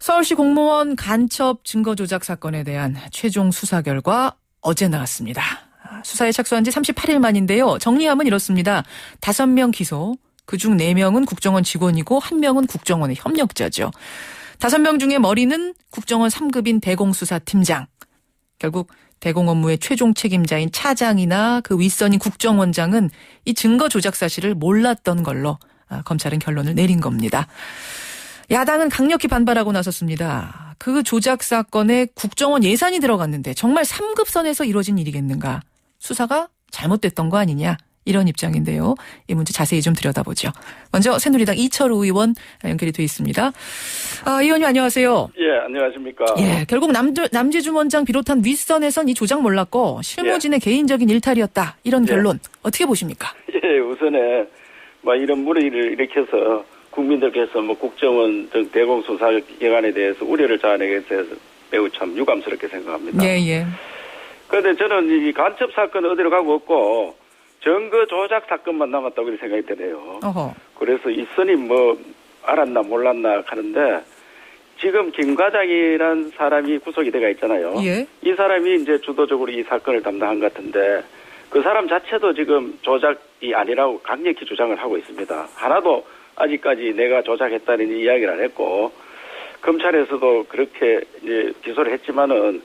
서울시 공무원 간첩 증거 조작 사건에 대한 최종 수사 결과 어제 나왔습니다. 수사에 착수한 지 38일 만인데요. 정리하면 이렇습니다. 5명 기소, 그중 4명은 국정원 직원이고 1명은 국정원의 협력자죠. 5명 중에 머리는 국정원 3급인 대공수사팀장. 결국 대공 업무의 최종 책임자인 차장이나 그 윗선인 국정원장은 이 증거 조작 사실을 몰랐던 걸로 검찰은 결론을 내린 겁니다. 야당은 강력히 반발하고 나섰습니다. 그 조작 사건에 국정원 예산이 들어갔는데 정말 3급 선에서 이루어진 일이겠는가. 수사가 잘못됐던 거 아니냐. 이런 입장인데요. 이 문제 자세히 좀 들여다보죠. 먼저 새누리당 이철우 의원 연결이 돼 있습니다. 의원님 안녕하세요. 예, 안녕하십니까. 예, 결국 남재준 원장 비롯한 윗선에선 이 조작 몰랐고 실무진의 개인적인 일탈이었다. 이런 결론 어떻게 보십니까? 예, 우선에 이런 물의를 일으켜서 국민들께서 국정원 등 대공수사기관에 대해서 우려를 자아내게 해서 매우 참 유감스럽게 생각합니다. 예, 예. 그런데 저는 이 간첩 사건은 어디로 가고 없고 증거 조작 사건만 남았다고 이렇게 생각이 드네요. 어허. 그래서 이선이 알았나 몰랐나 하는데 지금 김 과장이라는 사람이 구속이 돼가 있잖아요. 예. 이 사람이 이제 주도적으로 이 사건을 담당한 것 같은데 그 사람 자체도 지금 조작이 아니라고 강력히 주장을 하고 있습니다. 하나도 아직까지 내가 조작했다는 이야기를 안 했고 검찰에서도 그렇게 이제 기소를 했지만은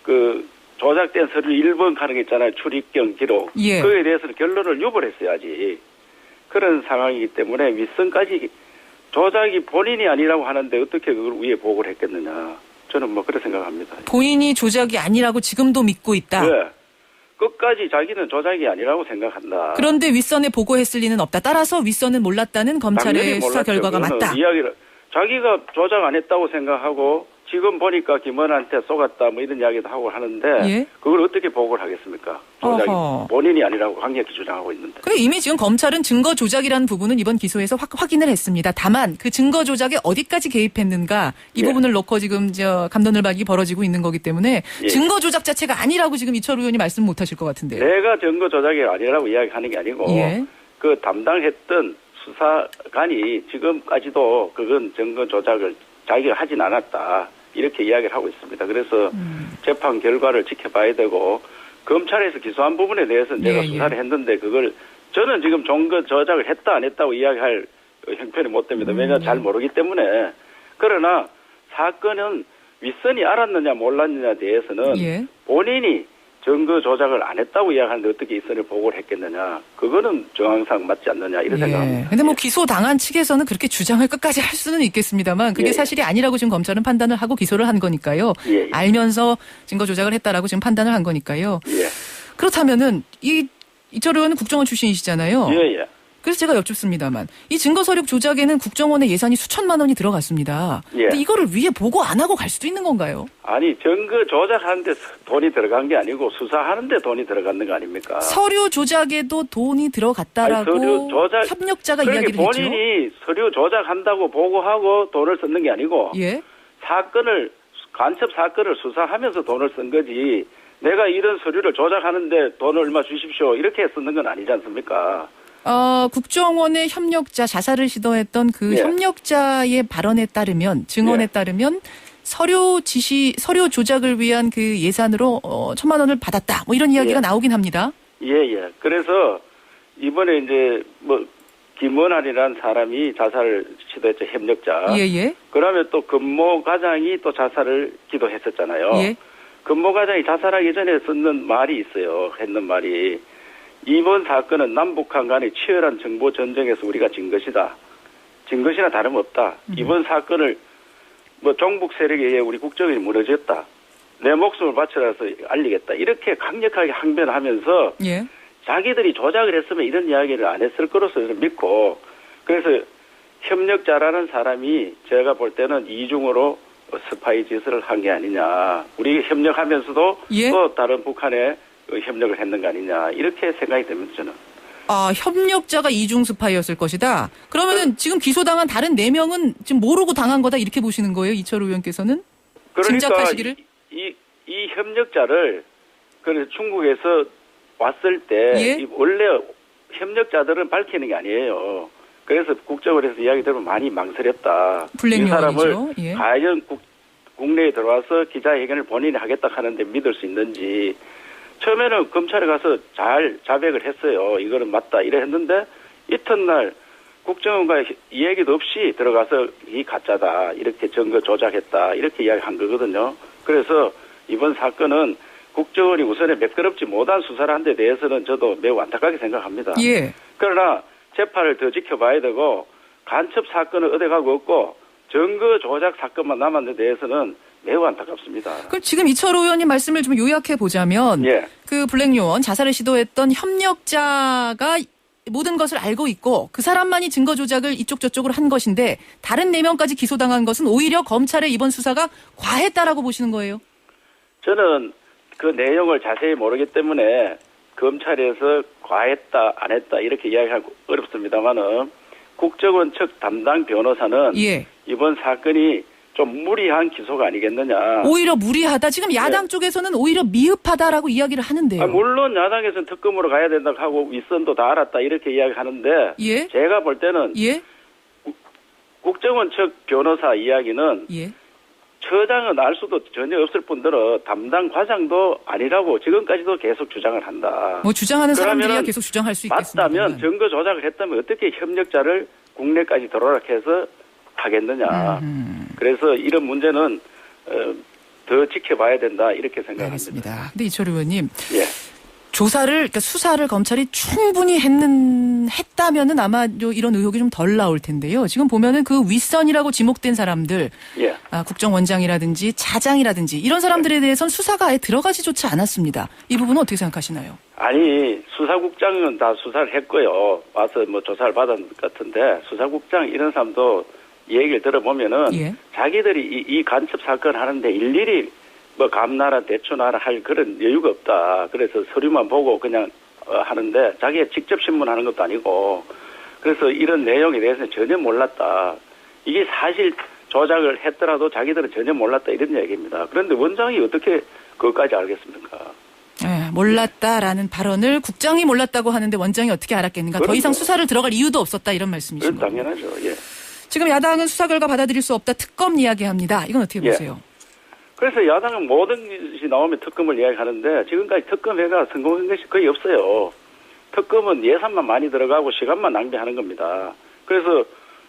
그 조작된 서류 1번 가는 게 있잖아요. 출입경 기록. 예. 그에 대해서는 결론을 유보했어야지. 그런 상황이기 때문에 윗선까지 조작이 본인이 아니라고 하는데 어떻게 그걸 위에 보고를 했겠느냐. 저는 그렇게 생각합니다. 본인이 조작이 아니라고 지금도 믿고 있다. 네. 끝까지 자기는 조작이 아니라고 생각한다. 그런데 윗선에 보고했을 리는 없다. 따라서 윗선은 몰랐다는 검찰의 수사 결과가 맞다. 이야기를 자기가 조작 안 했다고 생각하고 지금 보니까 김원한테 쏘갔다 이런 이야기도 하고 하는데 예? 그걸 어떻게 보고를 하겠습니까? 조작이 어허. 본인이 아니라고 강력히 주장하고 있는데. 그래 이미 지금 검찰은 증거 조작이라는 부분은 이번 기소에서 확인을 했습니다. 다만 그 증거 조작에 어디까지 개입했는가 이 부분을 놓고 지금 갑론을박이 벌어지고 있는 거기 때문에 증거 조작 자체가 아니라고 지금 이철우 의원이 말씀 못하실 것 같은데요. 내가 증거 조작이 아니라고 이야기하는 게 아니고 그 담당했던 수사관이 지금까지도 그건 증거 조작을 자기가 하진 않았다. 이렇게 이야기를 하고 있습니다. 그래서 재판 결과를 지켜봐야 되고 검찰에서 기소한 부분에 대해서는 내가 수사를 했는데 그걸 저는 지금 증거 조작을 했다 안 했다고 이야기할 형편이 못 됩니다. 왜냐하면 잘 모르기 때문에. 그러나 사건은 윗선이 알았느냐 몰랐느냐에 대해서는 본인이 증거 조작을 안 했다고 이야기하는데 어떻게 이 선을 보고를 했겠느냐. 그거는 정황상 맞지 않느냐 이런 생각합니다. 그런데 기소 당한 측에서는 그렇게 주장을 끝까지 할 수는 있겠습니다만 그게 사실이 아니라고 지금 검찰은 판단을 하고 기소를 한 거니까요. 알면서 증거 조작을 했다라고 지금 판단을 한 거니까요. 그렇다면은 이철우 의원은 국정원 출신이시잖아요. 그래서 제가 여쭙습니다만 이 증거 서류 조작에는 국정원의 예산이 수천만 원이 들어갔습니다. 근데 이거를 위에 보고 안 하고 갈 수도 있는 건가요? 아니 증거 조작하는데 돈이 들어간 게 아니고 수사하는데 돈이 들어갔는 거 아닙니까? 서류 조작에도 돈이 들어갔다라고 서류 조작, 협력자가 이야기를 했죠. 본인이 서류 조작한다고 보고하고 돈을 썼는 게 아니고 간첩 사건을 수사하면서 돈을 쓴 거지 내가 이런 서류를 조작하는데 돈을 얼마 주십시오 이렇게 쓰는 건 아니지 않습니까? 국정원의 협력자 자살을 시도했던 그 협력자의 발언에 따르면 증언에 따르면 서류 조작을 위한 그 예산으로 1,000만 원을 받았다. 이런 이야기가 나오긴 합니다. 그래서 이번에 이제 김원한이라는 사람이 자살을 시도했죠. 협력자. 그러면 또 근모 과장이 또 자살을 기도했었잖아요. 근모 과장이 자살하기 전에 했는 말이 이번 사건은 남북한 간의 치열한 정보 전쟁에서 우리가 진 것이다. 진 것이나 다름없다. 이번 사건을 종북 세력에 의해 우리 국정이 무너졌다. 내 목숨을 바쳐서 알리겠다. 이렇게 강력하게 항변하면서 자기들이 조작을 했으면 이런 이야기를 안 했을 거로서 저는 믿고 그래서 협력자라는 사람이 제가 볼 때는 이중으로 스파이 짓을 한 게 아니냐. 우리 협력하면서도 또 다른 북한에 협력을 했는 거 아니냐 이렇게 생각이 됩니다. 저는. 협력자가 이중 스파이였을 것이다. 그러면은 지금 기소당한 다른 4명은 지금 모르고 당한 거다 이렇게 보시는 거예요, 이철우 의원께서는? 짐작하시기를? 이 협력자를 그래서 중국에서 왔을 때 원래 협력자들은 밝히는 게 아니에요. 그래서 국정원에서 이야기 들으면 많이 망설였다. 이 사람을 예. 과연 국내에 들어와서 기자회견을 본인이 하겠다 하는데 믿을 수 있는지. 처음에는 검찰에 가서 잘 자백을 했어요. 이거는 맞다 이래 했는데 이튿날 국정원과 이 얘기도 없이 들어가서 이 가짜다 이렇게 증거 조작했다 이렇게 이야기한 거거든요. 그래서 이번 사건은 국정원이 우선에 매끄럽지 못한 수사를 한 데 대해서는 저도 매우 안타깝게 생각합니다. 예. 그러나 재판을 더 지켜봐야 되고 간첩 사건은 어디가고 없고 증거 조작 사건만 남은 데 대해서는 매우 안타깝습니다. 그럼 지금 이철호 의원님 말씀을 좀 요약해 보자면 예. 그 블랙요원 자살을 시도했던 협력자가 모든 것을 알고 있고 그 사람만이 증거 조작을 이쪽 저쪽으로 한 것인데 다른 4명까지 기소당한 것은 오히려 검찰의 이번 수사가 과했다라고 보시는 거예요? 저는 그 내용을 자세히 모르기 때문에 검찰에서 과했다 안 했다 이렇게 이야기하기 어렵습니다만은 국정원 측 담당 변호사는 예. 이번 사건이 좀 무리한 기소가 아니겠느냐. 오히려 무리하다. 지금 야당 쪽에서는 오히려 미흡하다라고 이야기를 하는데요. 물론 야당에서는 특검으로 가야 된다고 하고 윗선도 다 알았다 이렇게 이야기하는데 예? 제가 볼 때는 예? 국정원 측 변호사 이야기는 예? 처장은 알 수도 전혀 없을 뿐더러 담당 과장도 아니라고 지금까지도 계속 주장을 한다. 뭐 주장하는 사람들이야 계속 주장할 수 있겠습니다. 맞다면 증거 조작을 했다면 어떻게 협력자를 국내까지 들어오락해서 하겠느냐. 그래서 이런 문제는 더 지켜봐야 된다 이렇게 생각합니다. 알겠습니다. 근데 이철 의원님, 예. 그러니까 수사를 검찰이 충분히 했다면은 아마 이런 의혹이 좀 덜 나올 텐데요. 지금 보면은 그 윗선이라고 지목된 사람들, 예. 국정원장이라든지 차장이라든지 이런 사람들에 대해서는 수사가 아예 들어가지조차 않았습니다. 이 부분은 어떻게 생각하시나요? 아니 수사국장은 다 수사를 했고요. 와서 뭐 조사를 받은 것 같은데 수사국장 이런 사람도 얘기를 들어보면은 예. 자기들이 이 간첩 사건 하는데 일일이 뭐 감나라 대추나라 할 그런 여유가 없다. 그래서 서류만 보고 그냥 하는데 자기가 직접 신문하는 것도 아니고 그래서 이런 내용에 대해서는 전혀 몰랐다. 이게 사실 조작을 했더라도 자기들은 전혀 몰랐다 이런 얘기입니다. 그런데 원장이 어떻게 그것까지 알겠습니까? 네, 몰랐다라는 발언을 국장이 몰랐다고 하는데 원장이 어떻게 알았겠는가. 더 이상 수사를 들어갈 이유도 없었다 이런 말씀이신 거예요. 당연하죠. 예. 지금 야당은 수사 결과 받아들일 수 없다. 특검 이야기합니다. 이건 어떻게 보세요? 그래서 야당은 모든 것이 나오면 특검을 이야기하는데 지금까지 특검회가 성공한 것이 거의 없어요. 특검은 예산만 많이 들어가고 시간만 낭비하는 겁니다. 그래서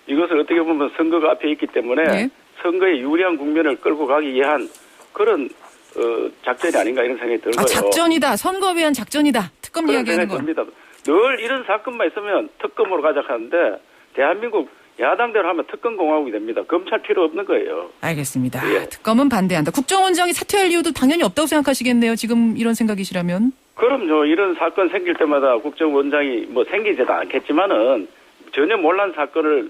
이것을 어떻게 보면 선거가 앞에 있기 때문에 네. 선거에 유리한 국면을 끌고 가기 위한 그런 작전이 아닌가 이런 생각이 들고요. 작전이다. 선거에 위한 작전이다. 특검 이야기하는 거. 늘 이런 사건만 있으면 특검으로 가자 하는데 대한민국 야당대로 하면 특검공화국이 됩니다. 검찰 필요 없는 거예요. 알겠습니다. 예. 특검은 반대한다. 국정원장이 사퇴할 이유도 당연히 없다고 생각하시겠네요. 지금 이런 생각이시라면. 그럼요. 이런 사건 생길 때마다 국정원장이 뭐 생기지도 않겠지만은 전혀 몰란 사건을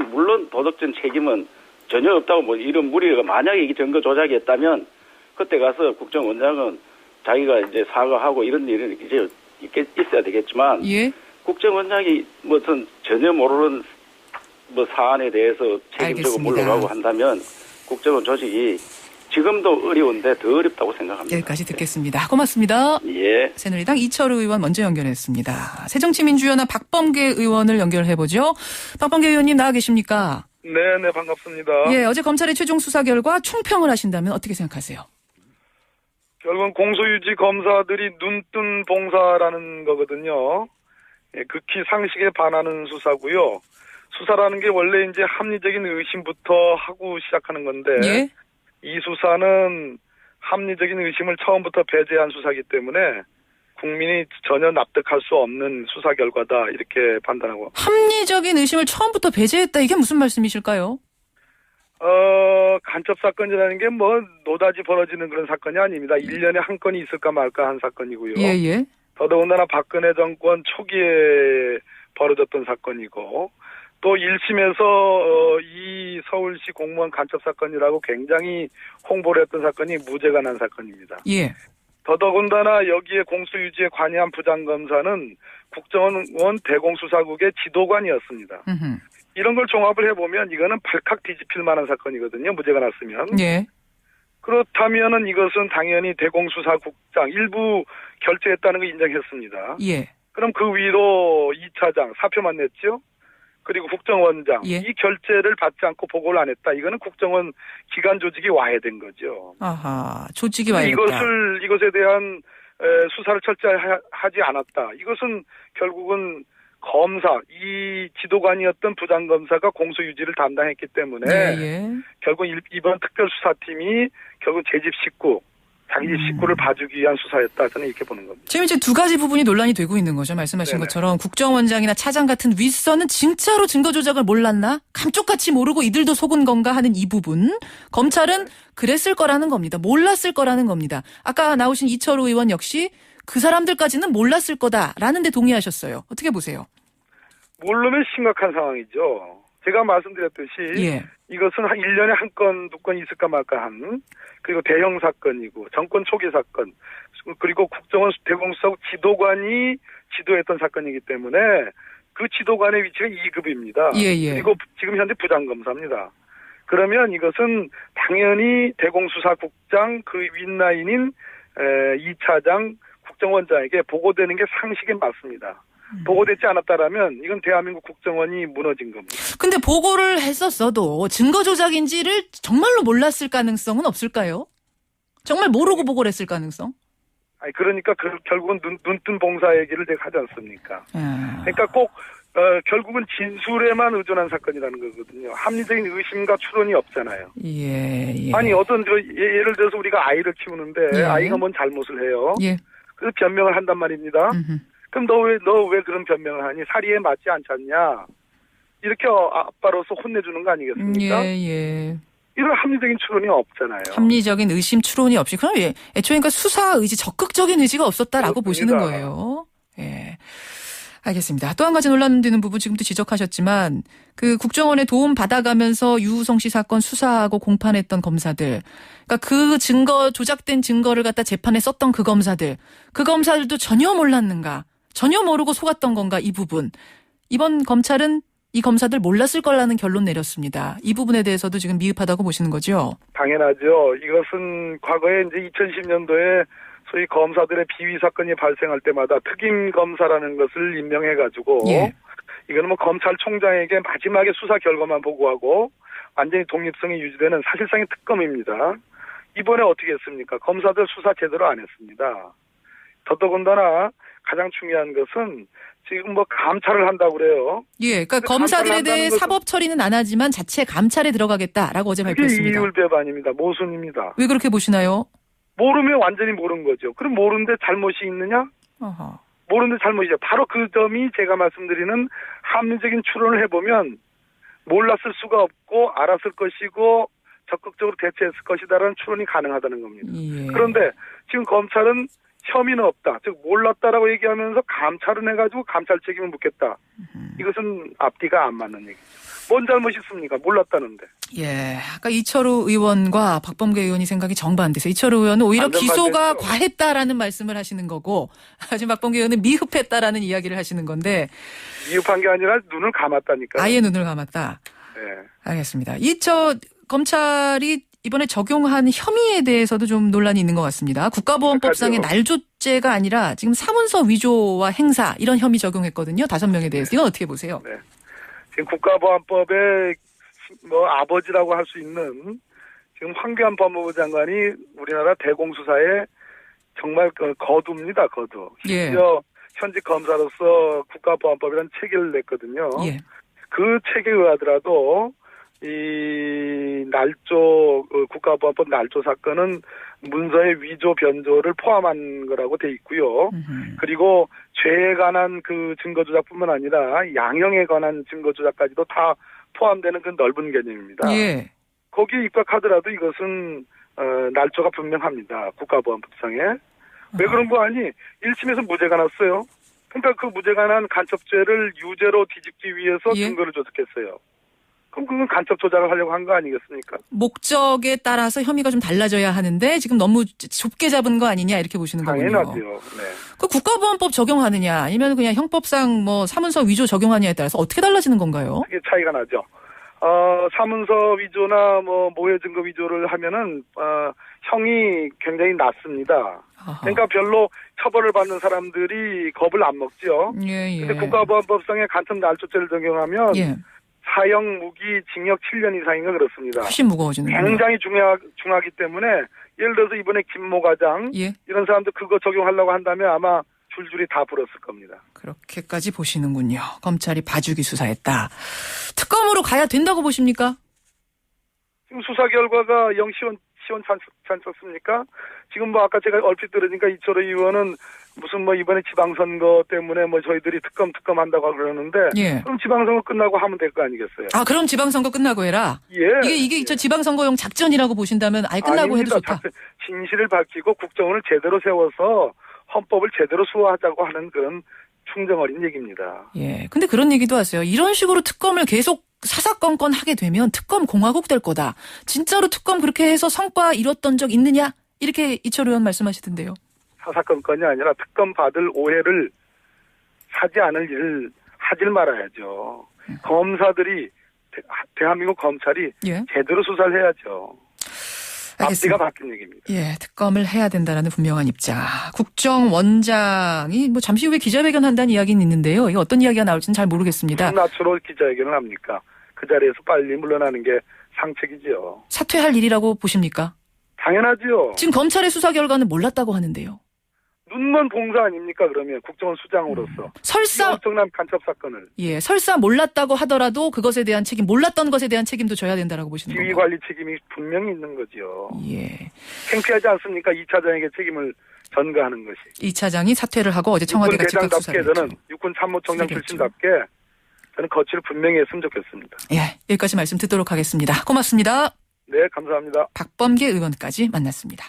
물론 도덕적 책임은 전혀 없다고 뭐 이런 무리가 만약에 이게 증거 조작이었다면 그때 가서 국정원장은 자기가 이제 사과하고 이런 일은 이제 있어야 되겠지만 예. 국정원장이 무슨 전혀 모르는 뭐 사안에 대해서 책임지고 물러가고 한다면 국정원 조직이 지금도 어려운데 더 어렵다고 생각합니다. 여기까지 듣겠습니다. 고맙습니다. 예. 새누리당 이철우 의원 먼저 연결했습니다. 새정치민주연합 박범계 의원을 연결해보죠. 박범계 의원님 나와 계십니까? 네, 반갑습니다. 예, 어제 검찰의 최종 수사 결과 총평을 하신다면 어떻게 생각하세요? 결국은 공소유지 검사들이 눈뜬 봉사라는 거거든요. 예, 극히 상식에 반하는 수사고요. 수사라는 게 원래 이제 합리적인 의심부터 하고 시작하는 건데 예? 이 수사는 합리적인 의심을 처음부터 배제한 수사이기 때문에 국민이 전혀 납득할 수 없는 수사 결과다 이렇게 판단하고. 합리적인 의심을 처음부터 배제했다. 이게 무슨 말씀이실까요? 간첩 사건이라는 게 뭐 노다지 벌어지는 그런 사건이 아닙니다. 1년에 한 건이 있을까 말까 한 사건이고요. 예. 더더군다나 박근혜 정권 초기에 벌어졌던 사건이고 또 1심에서 이 서울시 공무원 간첩 사건이라고 굉장히 홍보를 했던 사건이 무죄가 난 사건입니다. 예. 더더군다나 여기에 공소유지에 관여한 부장검사는 국정원 대공수사국의 지도관이었습니다. 이런 걸 종합을 해보면 이거는 발칵 뒤집힐 만한 사건이거든요. 무죄가 났으면. 예. 그렇다면은 이것은 당연히 대공수사국장 일부 결재했다는 거 인정했습니다. 예. 그럼 그 위로 2차장 사표만 냈죠. 그리고 국정원장 예. 이 결재를 받지 않고 보고를 안 했다. 이거는 국정원 기관 조직이 와해된 거죠. 아하, 조직이 와해됐다. 이것에 대한 수사를 철저하지 않았다. 이것은 결국은 검사, 이 지도관이었던 부장검사가 공소유지를 담당했기 때문에 예. 결국 이번 특별수사팀이 결국 제 집 식구, 자기 집 식구를 봐주기 위한 수사였다. 저는 이렇게 보는 겁니다. 지금 이제 두 가지 부분이 논란이 되고 있는 거죠. 말씀하신 네네. 것처럼 국정원장이나 차장 같은 윗선은 진짜로 증거 조작을 몰랐나? 감쪽같이 모르고 이들도 속은 건가 하는 이 부분. 검찰은 그랬을 거라는 겁니다. 몰랐을 거라는 겁니다. 아까 나오신 이철우 의원 역시 그 사람들까지는 몰랐을 거다라는 데 동의하셨어요. 어떻게 보세요? 모르면 심각한 상황이죠. 제가 말씀드렸듯이 예. 이것은 한 1년에 한 건, 두 건 있을까 말까 한 그리고 대형 사건이고 정권 초기 사건 그리고 국정원 대공수사국 지도관이 지도했던 사건이기 때문에 그 지도관의 위치가 2급입니다. 예. 그리고 지금 현재 부장검사입니다. 그러면 이것은 당연히 대공수사국장 그 윗라인인 2차장 국정원장에게 보고되는 게 상식에 맞습니다. 보고되지 않았다라면 이건 대한민국 국정원이 무너진 겁니다. 근데 보고를 했었어도 증거 조작인지를 정말로 몰랐을 가능성은 없을까요? 정말 모르고 보고를 했을 가능성? 아니 그러니까 결국은 눈뜬 봉사 얘기를 제가 하지 않습니까? 그러니까 꼭 결국은 진술에만 의존한 사건이라는 거거든요. 합리적인 의심과 추론이 없잖아요. 예. 아니 어떤 예를 들어서 우리가 아이를 키우는데 예. 아이가 뭔 잘못을 해요. 예. 그래서 변명을 한단 말입니다. 그럼 너 왜 그런 변명을 하니? 사리에 맞지 않잖냐? 이렇게 아빠로서 혼내주는 거 아니겠습니까? 예. 이런 합리적인 추론이 없잖아요. 합리적인 의심 추론이 없이 그럼 애초에 그러니까 수사 의지 적극적인 의지가 없었다라고 그렇습니다. 보시는 거예요. 예. 알겠습니다. 또 한 가지 논란되는 부분 지금도 지적하셨지만 그 국정원의 도움 받아가면서 유우성 씨 사건 수사하고 공판했던 검사들, 그러니까 그 증거 조작된 증거를 갖다 재판에 썼던 그 검사들도 전혀 몰랐는가, 전혀 모르고 속았던 건가 이 부분. 이번 검찰은 이 검사들 몰랐을 거라는 결론 내렸습니다. 이 부분에 대해서도 지금 미흡하다고 보시는 거죠? 당연하죠. 이것은 과거에 이제 2010년도에 소위 검사들의 비위 사건이 발생할 때마다 특임 검사라는 것을 임명해가지고 예. 이거는 뭐 검찰총장에게 마지막에 수사 결과만 보고하고 완전히 독립성이 유지되는 사실상의 특검입니다. 이번에 어떻게 했습니까? 검사들 수사 제대로 안 했습니다. 더더군다나 가장 중요한 것은 지금 뭐 감찰을 한다고 그래요. 예, 그러니까 검사들에 대해 사법 처리는 안 하지만 자체 감찰에 들어가겠다라고 어제 발표했습니다. 이게 이율배반입니다. 모순입니다. 왜 그렇게 보시나요? 모르면 완전히 모르는 거죠. 그럼 모르는데 잘못이 있느냐? 어허. 모르는데 잘못이죠. 바로 그 점이 제가 말씀드리는 합리적인 추론을 해보면 몰랐을 수가 없고 알았을 것이고 적극적으로 대처했을 것이다라는 추론이 가능하다는 겁니다. 예. 그런데 지금 검찰은 혐의는 없다. 즉 몰랐다라고 얘기하면서 감찰은 해가지고 감찰 책임을 묻겠다. 이것은 앞뒤가 안 맞는 얘기죠. 뭔 잘못이 있습니까? 몰랐다는데. 예, 아까 이철우 의원과 박범계 의원이 생각이 정반대서 이철우 의원은 오히려 기소가 과했다라는 말씀을 하시는 거고 지금 박범계 의원은 미흡했다라는 이야기를 하시는 건데. 미흡한 게 아니라 눈을 감았다니까요. 아예 눈을 감았다. 네. 알겠습니다. 검찰이 이번에 적용한 혐의에 대해서도 좀 논란이 있는 것 같습니다. 국가보안법상의 날조죄가 아니라 지금 사문서 위조와 행사 이런 혐의 적용했거든요. 5명에 대해서. 이건 어떻게 보세요? 네. 지금 국가보안법의 뭐 아버지라고 할 수 있는 지금 황교안 법무부 장관이 우리나라 대공수사의 정말 거두입니다. 거두. 예. 심지어 현직 검사로서 국가보안법이라는 체계를 냈거든요. 예. 그 체계에 의하더라도 이 날조 국가보안법 날조 사건은 문서의 위조 변조를 포함한 거라고 돼 있고요. 그리고 죄에 관한 그 증거 조작뿐만 아니라 양형에 관한 증거 조작까지도 다 포함되는 그 넓은 개념입니다. 예. 거기에 입각하더라도 이것은 날조가 분명합니다. 국가보안법상에. 왜 그런 거 아니? 1심에서 무죄가 났어요. 그러니까 그 무죄가 난 간첩죄를 유죄로 뒤집기 위해서 예. 증거를 조작했어요. 그럼 그건 간첩 조작을 하려고 한 거 아니겠습니까? 목적에 따라서 혐의가 좀 달라져야 하는데 지금 너무 좁게 잡은 거 아니냐 이렇게 보시는 거군요. 당연하죠. 네. 그 국가보안법 적용하느냐 아니면 그냥 형법상 뭐 사문서 위조 적용하느냐에 따라서 어떻게 달라지는 건가요? 그게 차이가 나죠. 사문서 위조나 모해 증거 위조를 하면은 형이 굉장히 낮습니다. 아하. 그러니까 별로 처벌을 받는 사람들이 겁을 안 먹죠. 예, 예. 근데 국가보안법상의 간첩 날조죄를 적용하면 예. 사형, 무기, 징역 7년 이상인가 그렇습니다. 훨씬 무거워지는군요. 굉장히 중하기 때문에 예를 들어서 이번에 김모 과장 예. 이런 사람들 그거 적용하려고 한다면 아마 줄줄이 다 불었을 겁니다. 그렇게까지 보시는군요. 검찰이 봐주기 수사했다. 특검으로 가야 된다고 보십니까? 지금 수사 결과가 영 시원찮습니까? 지금 아까 제가 얼핏 들으니까 이철호 의원은 무슨 이번에 지방선거 때문에 저희들이 특검 한다고 그러는데 예. 그럼 지방선거 끝나고 하면 될 거 아니겠어요? 아, 그럼 지방선거 끝나고 해라. 예. 이게 저 지방선거용 작전이라고 보신다면 아예 끝나고 아닙니다. 해도 좋다. 진실을 밝히고 국정원을 제대로 세워서 헌법을 제대로 수호하자고 하는 그런 충정어린 얘기입니다. 예. 근데 그런 얘기도 하세요. 이런 식으로 특검을 계속 사사건건 하게 되면 특검 공화국 될 거다. 진짜로 특검 그렇게 해서 성과 이뤘던 적 있느냐? 이렇게 이철호 의원 말씀하시던데요. 사사건건이 아니라 특검 받을 오해를 사지 않을 일을 하질 말아야죠. 검사들이 대한민국 검찰이 예. 제대로 수사를 해야죠. 앞뒤가 바뀐 얘기입니다. 예, 특검을 해야 된다라는 분명한 입장. 국정원장이 잠시 후에 기자회견 한다는 이야기는 있는데요. 이게 어떤 이야기가 나올지는 잘 모르겠습니다. 무슨 낯으로 기자회견을 합니까? 그 자리에서 빨리 물러나는 게 상책이죠. 사퇴할 일이라고 보십니까? 당연하죠. 지금 검찰의 수사 결과는 몰랐다고 하는데요. 눈먼 봉사 아닙니까? 그러면 국정원 수장으로서 이 엄청난 간첩 사건을 설사 몰랐다고 하더라도 그것에 대한 책임, 몰랐던 것에 대한 책임도 져야 된다라고 보시는 지휘 건가요? 관리 책임이 분명히 있는 거죠. 예. 창피하지 않습니까? 2차장에게 책임을 전가하는 것이. 2차장이 사퇴를 하고 어제 청와대가 즉각 수사를 육군 대장답게 저는 했죠. 육군 참모총장 수사를 출신답게 저는 거취를 분명히 했으면 좋겠습니다. 예, 여기까지 말씀 듣도록 하겠습니다. 고맙습니다. 네, 감사합니다. 박범계 의원까지 만났습니다.